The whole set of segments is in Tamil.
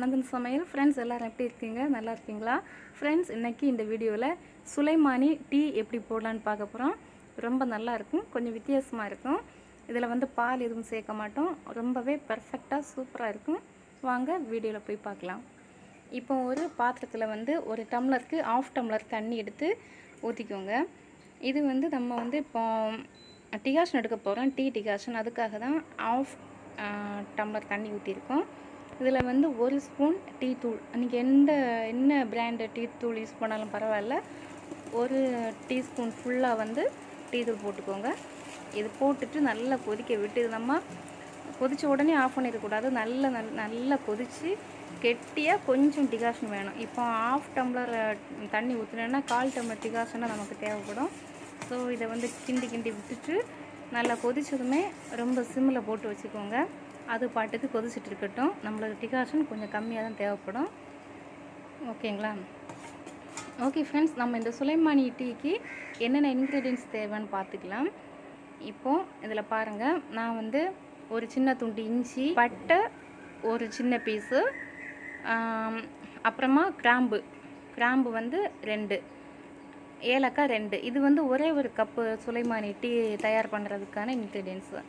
ஆனந்தன் சமையல். ஃப்ரெண்ட்ஸ் எல்லோரும் எப்படி இருக்கீங்க? நல்லா இருக்கீங்களா? ஃப்ரெண்ட்ஸ் இன்றைக்கி இந்த வீடியோவில் சுலைமானி டீ எப்படி போடலான்னு பார்க்க போகிறோம். ரொம்ப நல்லாயிருக்கும், கொஞ்சம் வித்தியாசமாக இருக்கும். இதில் வந்து பால் எதுவும் சேர்க்க மாட்டோம். ரொம்பவே பர்ஃபெக்டாக சூப்பராக இருக்கும். வாங்க வீடியோவில் போய் பார்க்கலாம். இப்போ ஒரு பாத்திரத்தில் வந்து ஒரு டம்ளருக்கு 1/2 டம்ளர் தண்ணி எடுத்து ஊற்றிக்கோங்க. இது வந்து நம்ம வந்து இப்போ டிகாஷன் எடுக்க போகிறோம், டீ டிகாஷன். அதுக்காக தான் 1/2 டம்ளர் தண்ணி ஊற்றிருக்கோம். இதில் வந்து 1 ஸ்பூன் டீ தூள், நீங்கள் என்ன பிராண்டு டீ தூள் யூஸ் பண்ணாலும் பரவாயில்ல, 1 டீஸ்பூன் ஃபுல்லாக வந்து டீ தூள் போட்டுக்கோங்க. இது போட்டுட்டு நல்லா கொதிக்க விட்டு, இது நம்ம கொதித்த உடனே ஆஃப் பண்ணிடக்கூடாது. நல்லா கொதித்து கெட்டியாக கொஞ்சம் டிகாஷன் வேணும். இப்போ 1/2 டம்ளர் தண்ணி ஊற்றினோன்னா 1/4 டம்ளர் டிகாஷனாக நமக்கு தேவைப்படும். ஸோ இதை வந்து கிண்டி விட்டுட்டு நல்லா கொதிச்சதுமே ரொம்ப சிம்மில் போட்டு வச்சுக்கோங்க. அது பாட்டுக்கு கொதிச்சுட்டு இருக்கட்டும். நம்மளோட டிகாஷன் கொஞ்சம் கம்மியாக தான் தேவைப்படும். ஓகேங்களா? ஓகே ஃப்ரெண்ட்ஸ், நம்ம இந்த சுலைமானி டீக்கு என்னென்ன இன்க்ரீடியன்ஸ் தேவைன்னு பார்த்துக்கலாம். இப்போது இதில் பாருங்கள், நான் வந்து ஒரு சின்ன துண்டு இஞ்சி, பட்டை ஒரு சின்ன பீஸு, அப்புறமா கிராம்பு வந்து 2, ஏலக்காய் 2. இது வந்து ஒரே ஒரு கப்பு சுலைமானி டீ தயார் பண்ணுறதுக்கான இன்க்ரீடியன்ஸு.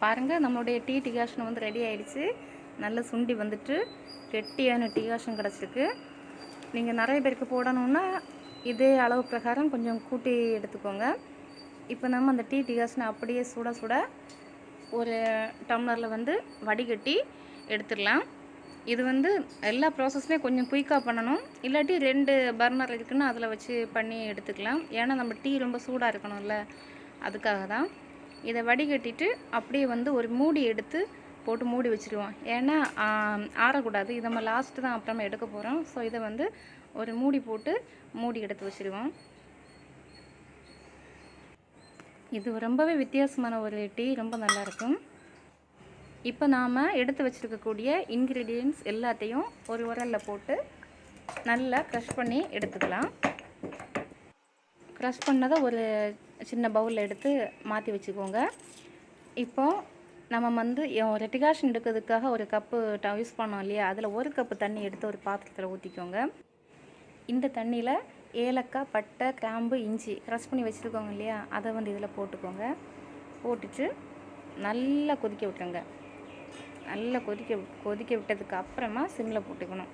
பாருங்கள், நம்மளுடைய டீ டிகாஷன் வந்து ரெடி ஆகிடுச்சு. நல்லா சுண்டி வந்துட்டு கெட்டியான டிகாஷன் கிடச்சிருக்கு. நீங்கள் நிறைய பேருக்கு போடணுன்னா இதே அளவு பிரகாரம் கொஞ்சம் கூட்டி எடுத்துக்கோங்க. இப்போ நம்ம அந்த டீ டிகாஷனை அப்படியே சுட ஒரு டம்ளரில் வந்து வடிகட்டி எடுத்துடலாம். இது வந்து எல்லா ப்ராசஸுமே கொஞ்சம் குயிக்காக பண்ணணும். இல்லாட்டி 2 பர்னர் இருக்குன்னு அதில் வச்சு பண்ணி எடுத்துக்கலாம். ஏன்னா நம்ம டீ ரொம்ப சூடாக இருக்கணும்ல, அதுக்காக தான். இதை வடிகட்டிட்டு அப்படியே வந்து ஒரு மூடி எடுத்து போட்டு மூடி வச்சுருவோம். ஏன்னா ஆறக்கூடாது. இதை நம்ம லாஸ்ட்டு தான் அப்புறமா எடுக்க போகிறோம். ஸோ இதை வந்து ஒரு மூடி போட்டு மூடி எடுத்து வச்சுருவோம். இது ரொம்பவே வித்தியாசமான ஒரு டீ, ரொம்ப நல்லாயிருக்கும். இப்போ நாம் எடுத்து வச்சுருக்கக்கூடிய இன்க்ரீடியன்ட்ஸ் எல்லாத்தையும் ஒரு உரலில் போட்டு நல்லா க்ரஷ் பண்ணி எடுத்துக்கலாம். க்ரஷ் பண்ணதை ஒரு சின்ன பவுலில் எடுத்து மாற்றி வச்சுக்கோங்க. இப்போது நம்ம வந்து ஒரு டிகாஷன் எடுக்கிறதுக்காக ஒரு கப்பு யூஸ் பண்ணோம் இல்லையா, அதில் 1 கப்பு தண்ணி எடுத்து ஒரு பாத்திரத்தில் ஊற்றிக்கோங்க. இந்த தண்ணியில் ஏலக்காய், பட்டை, கிராம்பு, இஞ்சி க்ரஷ் பண்ணி வச்சுருக்கோங்க இல்லையா, அதை வந்து இதில் போட்டுக்கோங்க. போட்டுட்டு நல்லா கொதிக்க விட்டுருங்க. நல்லா கொதிக்க விட்டதுக்கு அப்புறமா சிம்மில் போட்டுக்கணும்.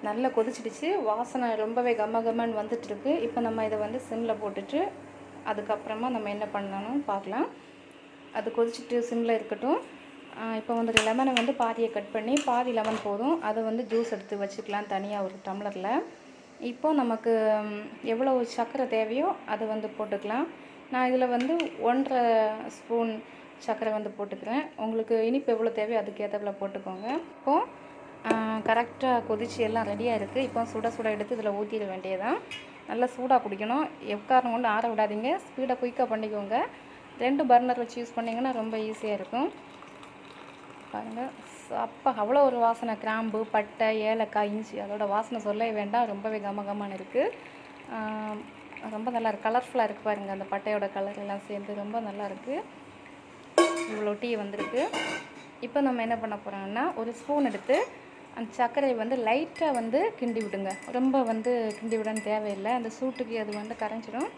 நல்லா கொதிச்சிடுச்சு. வாசனை ரொம்பவே கம்மன்னு வந்துட்டுருக்கு. இப்போ நம்ம இதை வந்து சிம்மில் போட்டுட்டு அதுக்கப்புறமா நம்ம என்ன பண்ணணும் பார்க்கலாம். அது கொதிச்சுட்டு சிம்மில் இருக்கட்டும். இப்போ வந்து லெமனை வந்து பாதியை கட் பண்ணி, பாதி லெமன் போதும், அதை வந்து ஜூஸ் எடுத்து வச்சுக்கலாம் தனியாக ஒரு டம்ளரில். இப்போ நமக்கு எவ்வளோ சர்க்கரை தேவையோ அதை வந்து போட்டுக்கலாம். நான் இதில் வந்து 1.5 ஸ்பூன் சர்க்கரை வந்து போட்டுக்கிறேன். உங்களுக்கு இனிப்பு எவ்வளோ தேவையோ அதுக்கேற்றவில் போட்டுக்கோங்க. இப்போது கரெக்டாக கொதிச்சு எல்லாம் ரெடியாக இருக்குது. இப்போ சுட எடுத்து இதில் ஊற்றிட வேண்டியதான். நல்லா சூடாக குடிக்கணும். எக்காரணம் கொண்டு ஆற விடாதீங்க. ஸ்பீடாக குயிக்காக பண்ணிக்கோங்க. 2 பர்னர் வச்சு யூஸ் பண்ணிங்கன்னா ரொம்ப ஈஸியாக இருக்கும். பாருங்கள், அப்போ அவ்வளோ ஒரு வாசனை. கிராம்பு, பட்டை, ஏலக்காய், இஞ்சி, அதோட வாசனை சொல்லவே வேண்டாம். ரொம்பவே கமகமான இருக்குது. ரொம்ப நல்லா இருக்குது, கலர்ஃபுல்லாக இருக்குது. பாருங்கள், அந்த பட்டையோட கலர் எல்லாம் சேர்ந்து ரொம்ப நல்லாயிருக்கு. இவ்வளோ டீ வந்திருக்கு. இப்போ நம்ம என்ன பண்ண போகிறோம்னா, ஒரு ஸ்பூன் எடுத்து அந்த சர்க்கரையை வந்து லைட்டாக வந்து கிண்டி விடுங்க. ரொம்ப வந்து கிண்டி விடன்னு தேவையில்லை. அந்த சூட்டுக்கு அது வந்து கரைஞ்சிடும்.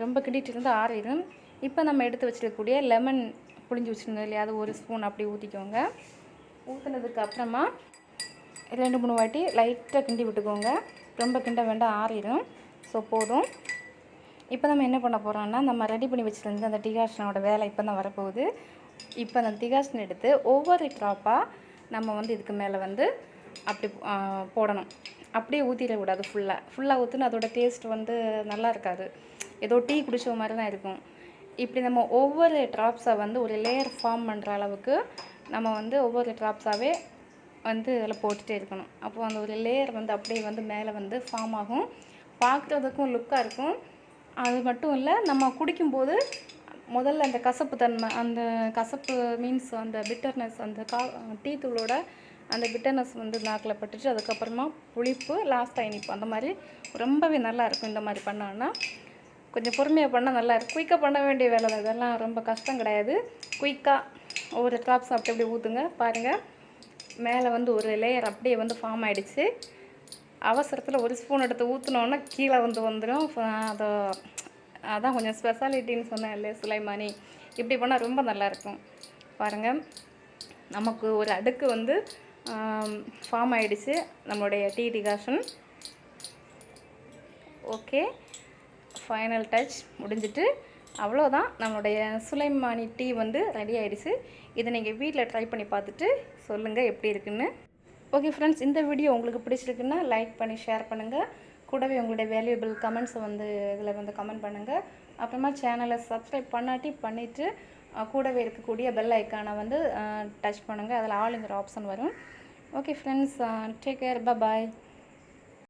ரொம்ப கிண்டிட்டு இருந்தால் ஆறிடும். இப்போ நம்ம எடுத்து வச்சுருக்கக்கூடிய லெமன் புளிஞ்சு வச்சுருந்தோம் இல்லையா, அது 1 ஸ்பூன் அப்படி ஊற்றிக்கோங்க. ஊற்றினதுக்கு அப்புறமா 2-3 வாட்டி லைட்டாக கிண்டி விட்டுக்கோங்க. ரொம்ப கிண்ட வேண்டாம், ஆறிடும். ஸோ போதும். இப்போ நம்ம என்ன பண்ண போகிறோம்னா, நம்ம ரெடி பண்ணி வச்சுருந்த அந்த டிகாஷனோட வேலை இப்போ தான் வரப்போகுது. இப்போ அந்த டிகாஷன் எடுத்து ஒவ்வொரு ட்ராப்பாக நம்ம வந்து இதுக்கு மேலே வந்து அப்படி போடணும். அப்படியே ஊற்றிடக்கூடாது. ஃபுல்லாக ஊற்றினா அதோட டேஸ்ட் வந்து நல்லா இருக்காது. ஏதோ டீ குடிச்ச மாதிரி தான் இருக்கும். இப்படி நம்ம ஒவ்வொரு ட்ராப்ஸாக வந்து ஒரு லேயர் ஃபார்ம் பண்ணுற அளவுக்கு நம்ம வந்து ஒவ்வொரு ட்ராப்ஸாகவே வந்து அதில் போட்டுகிட்டே இருக்கணும். அப்போது அந்த ஒரு லேயர் வந்து அப்படியே வந்து மேலே வந்து ஃபார்ம் ஆகும். பார்க்குறதுக்கும் லுக்காக இருக்கும். அது மட்டும் இல்லை, நம்ம குடிக்கும்போது முதல்ல அந்த கசப்பு தன்மை, அந்த கசப்பு மீன்ஸ் அந்த பிட்டர்னஸ், அந்த டீ தூளோட அந்த பிட்டர்னஸ் வந்து நாக்கில் பட்டுட்டு அதுக்கப்புறமா புளிப்பு, லாஸ்ட்டாக இனிப்பு, அந்த மாதிரி ரொம்பவே நல்லாயிருக்கும். இந்த மாதிரி பண்ணோன்னா கொஞ்சம் பொறுமையாக பண்ணால் நல்லா இருக்கும். குயிக்காக பண்ண வேண்டிய வேலை தான், இதெல்லாம் ரொம்ப கஷ்டம் கிடையாது. குயிக்காக ஒவ்வொரு ட்ராப்ஸ் அப்படி அப்படி ஊற்றுங்க. பாருங்கள், மேலே வந்து ஒரு லேயர் அப்படியே வந்து ஃபார்ம் ஆகிடுச்சு. அவசரத்தில் ஒரு ஸ்பூன் எடுத்து ஊற்றினோன்னா கீழே வந்துடும். அதை அதான் கொஞ்சம் ஸ்பெஷாலிட்டின்னு சொன்னேன் இல்லையா சுலைமானி, இப்படி பண்ணால் ரொம்ப நல்லாயிருக்கும். பாருங்கள், நமக்கு ஒரு அடுக்கு வந்து ஃபார்ம் ஆகிடுச்சு நம்மளுடைய tea decoction. Okay, final touch முடிஞ்சிட்டு அவ்வளோதான், நம்மளுடைய சுலைமானி டீ வந்து ரெடி ஆகிடுச்சு. இதை நீங்கள் வீட்டில் ட்ரை பண்ணி பார்த்துட்டு சொல்லுங்கள் எப்படி இருக்குன்னு. ஓகே ஃப்ரெண்ட்ஸ், இந்த வீடியோ உங்களுக்கு பிடிச்சிருக்குன்னா லைக் பண்ணி ஷேர் பண்ணுங்கள். கூடவே உங்களுடைய வேல்யூபிள் கமெண்ட்ஸை வந்து இதில் வந்து கமெண்ட் பண்ணுங்கள். அப்புறமா சேனலை சப்ஸ்கிரைப் பண்ணிவிட்டு கூடவே இருக்கக்கூடிய பெல் ஐக்கானை வந்து டச் பண்ணுங்கள். அதில் ஆளுங்கிற ஆப்ஷன் வரும். ஓகே ஃப்ரெண்ட்ஸ், டேக் கேர், பாய்.